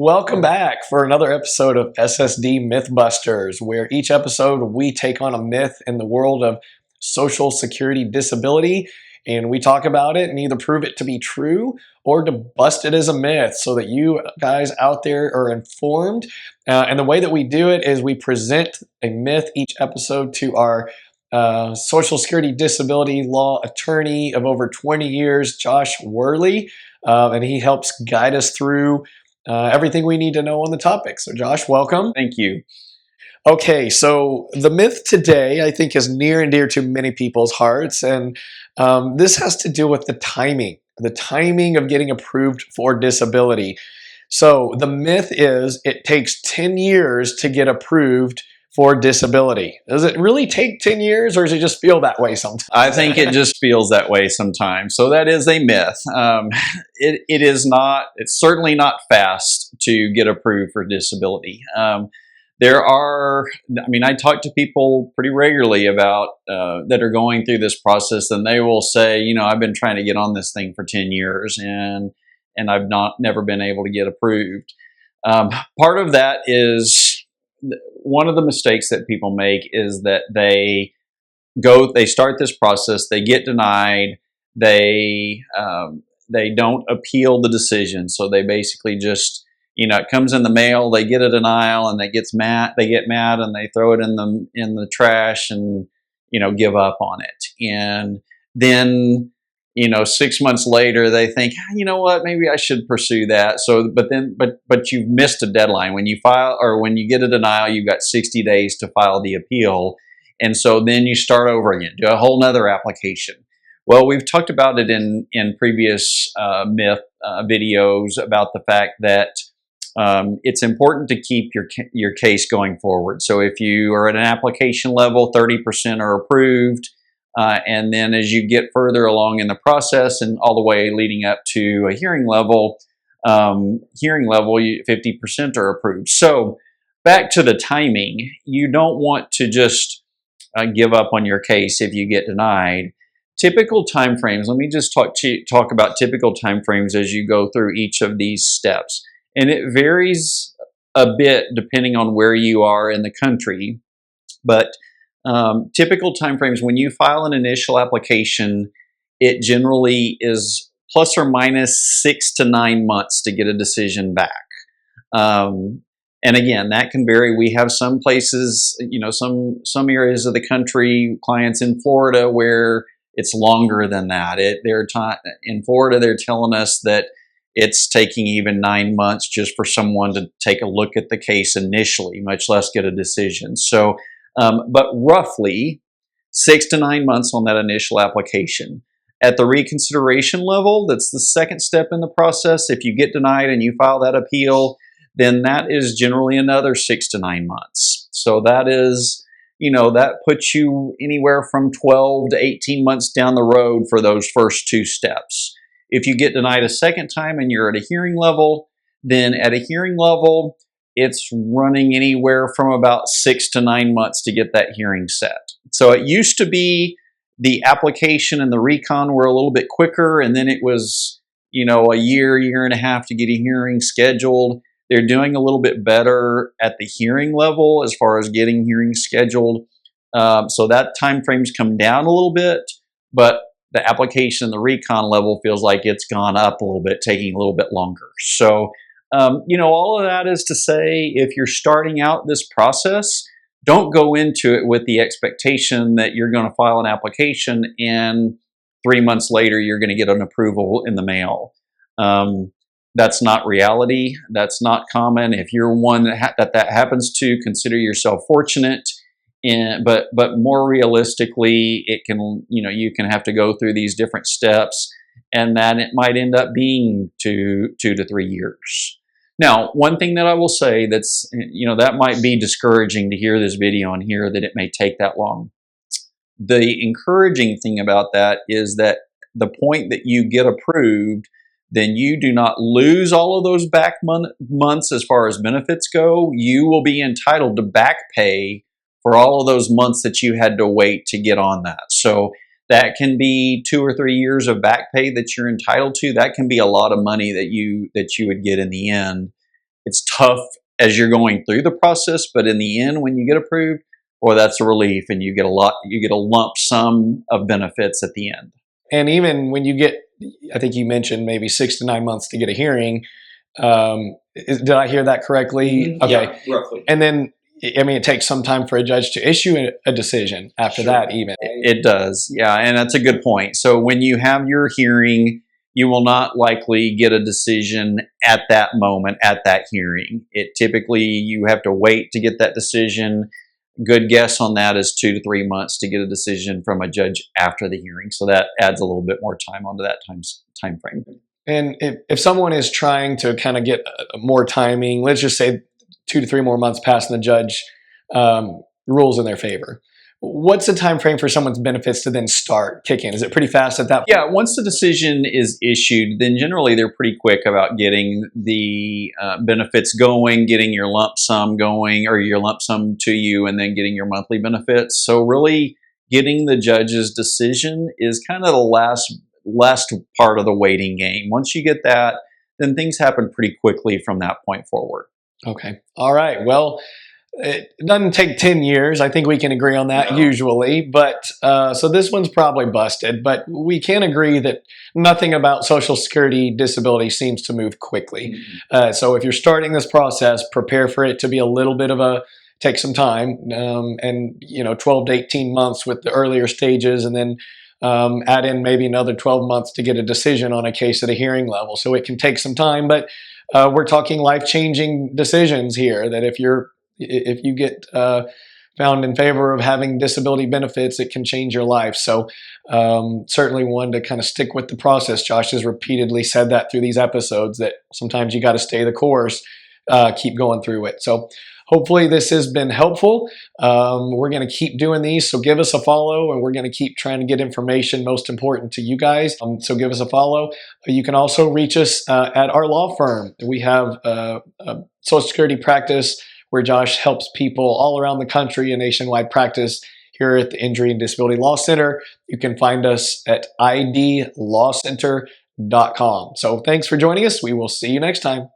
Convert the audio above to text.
Welcome back for another episode of SSD Mythbusters, where each episode we take on a myth in the world of Social Security disability and we talk about it and either prove it to be true or to bust it as a myth so that you guys out there are informed. And the way that we do it is we present a myth each episode to our Social Security disability law attorney of over 20 years, Josh Worley, and he helps guide us through everything we need to know on the topic. So Josh, welcome. Thank you. Okay, so the myth today I think is near and dear to many people's hearts, and this has to do with the timing of getting approved for disability. So the myth is it takes 10 years to get approved for disability. Does it really take 10 years or does it just feel that way sometimes? I think it just feels that way sometimes. So that is a myth. It is not, it's certainly not fast to get approved for disability. I talk to people pretty regularly about that are going through this process, and they will say, I've been trying to get on this thing for 10 years and I've never been able to get approved. Part of that is one of the mistakes that people make is that they start this process, they get denied, they don't appeal the decision. So they basically just, it comes in the mail, they get a denial and they get mad and they throw it in the trash and, give up on it. And then, 6 months later, they think, you know what, maybe I should pursue that. So, but you've missed a deadline. When you file or when you get a denial, you've got 60 days to file the appeal. And so then you start over again, do a whole nother application. Well, we've talked about it in previous myth videos about the fact that it's important to keep your case going forward. So if you are at an application level, 30% are approved. And then as you get further along in the process and all the way leading up to a hearing level, 50% are approved. So back to the timing, you don't want to just give up on your case if you get denied. Typical timeframes, let me just talk about typical timeframes as you go through each of these steps. And it varies a bit depending on where you are in the country, but typical timeframes, when you file an initial application, it generally is plus or minus 6 to 9 months to get a decision back. And again, that can vary. We have some places, some areas of the country, clients in Florida, where it's longer than that. In Florida, they're telling us that it's taking even 9 months just for someone to take a look at the case initially, much less get a decision. So, but roughly 6 to 9 months on that initial application. At the reconsideration level, that's the second step in the process. If you get denied and you file that appeal, then that is generally another 6 to 9 months. So that is, that puts you anywhere from 12 to 18 months down the road for those first two steps. If you get denied a second time and you're at a hearing level, then at a hearing level, it's running anywhere from about 6 to 9 months to get that hearing set. So it used to be the application and the recon were a little bit quicker, and then it was, a year and a half to get a hearing scheduled. They're doing a little bit better at the hearing level as far as getting hearings scheduled. So that time frame's come down a little bit, but the application and the recon level feels like it's gone up a little bit, taking a little bit longer. So, all of that is to say, if you're starting out this process, don't go into it with the expectation that you're going to file an application and 3 months later you're going to get an approval in the mail. That's not reality. That's not common. If you're one that happens to, consider yourself fortunate. But more realistically, it can, you can have to go through these different steps, and that it might end up being 2 to 3 years. Now, one thing that I will say that's, that might be discouraging to hear this video and hear that it may take that long. The encouraging thing about that is that the point that you get approved, then you do not lose all of those back months as far as benefits go. You will be entitled to back pay for all of those months that you had to wait to get on that. So that can be 2 or 3 years of back pay that you're entitled to. That can be a lot of money that you would get in the end. It's tough as you're going through the process, but in the end, when you get approved, boy, that's a relief, and you get a lump sum of benefits at the end. And even when you get, I think you mentioned maybe 6 to 9 months to get a hearing. Did I hear that correctly? Okay. Yeah, roughly. And then, I mean, it takes some time for a judge to issue a decision after that, even. It does. Yeah, and that's a good point. So when you have your hearing, you will not likely get a decision at that moment, at that hearing. It typically, you have to wait to get that decision. Good guess on that is 2 to 3 months to get a decision from a judge after the hearing. So that adds a little bit more time onto that time frame. And if someone is trying to kind of get more timing, let's just say 2 to 3 more months past and the judge rules in their favor, what's the time frame for someone's benefits to then start kicking? Is it pretty fast at that point? Yeah, once the decision is issued, then generally they're pretty quick about getting the benefits going, getting your lump sum going, or your lump sum to you, and then getting your monthly benefits. So really getting the judge's decision is kind of the last part of the waiting game. Once you get that, then things happen pretty quickly from that point forward. Okay. All right. Well, it doesn't take 10 years. I think we can agree on that usually. But so this one's probably busted. But we can agree that nothing about Social Security disability seems to move quickly. So if you're starting this process, prepare for it to be a little bit of take some time, and 12 to 18 months with the earlier stages, and then add in maybe another 12 months to get a decision on a case at a hearing level. So it can take some time, but we're talking life-changing decisions here, that if you get found in favor of having disability benefits, it can change your life. So certainly one to kind of stick with the process. Josh has repeatedly said that through these episodes, that sometimes you got to stay the course, keep going through it. So hopefully this has been helpful. We're going to keep doing these, so give us a follow, and we're going to keep trying to get information most important to you guys. So give us a follow. You can also reach us at our law firm. We have a Social Security practice where Josh helps people all around the country, a nationwide practice here at the Injury and Disability Law Center. You can find us at idlawcenter.com. So thanks for joining us. We will see you next time.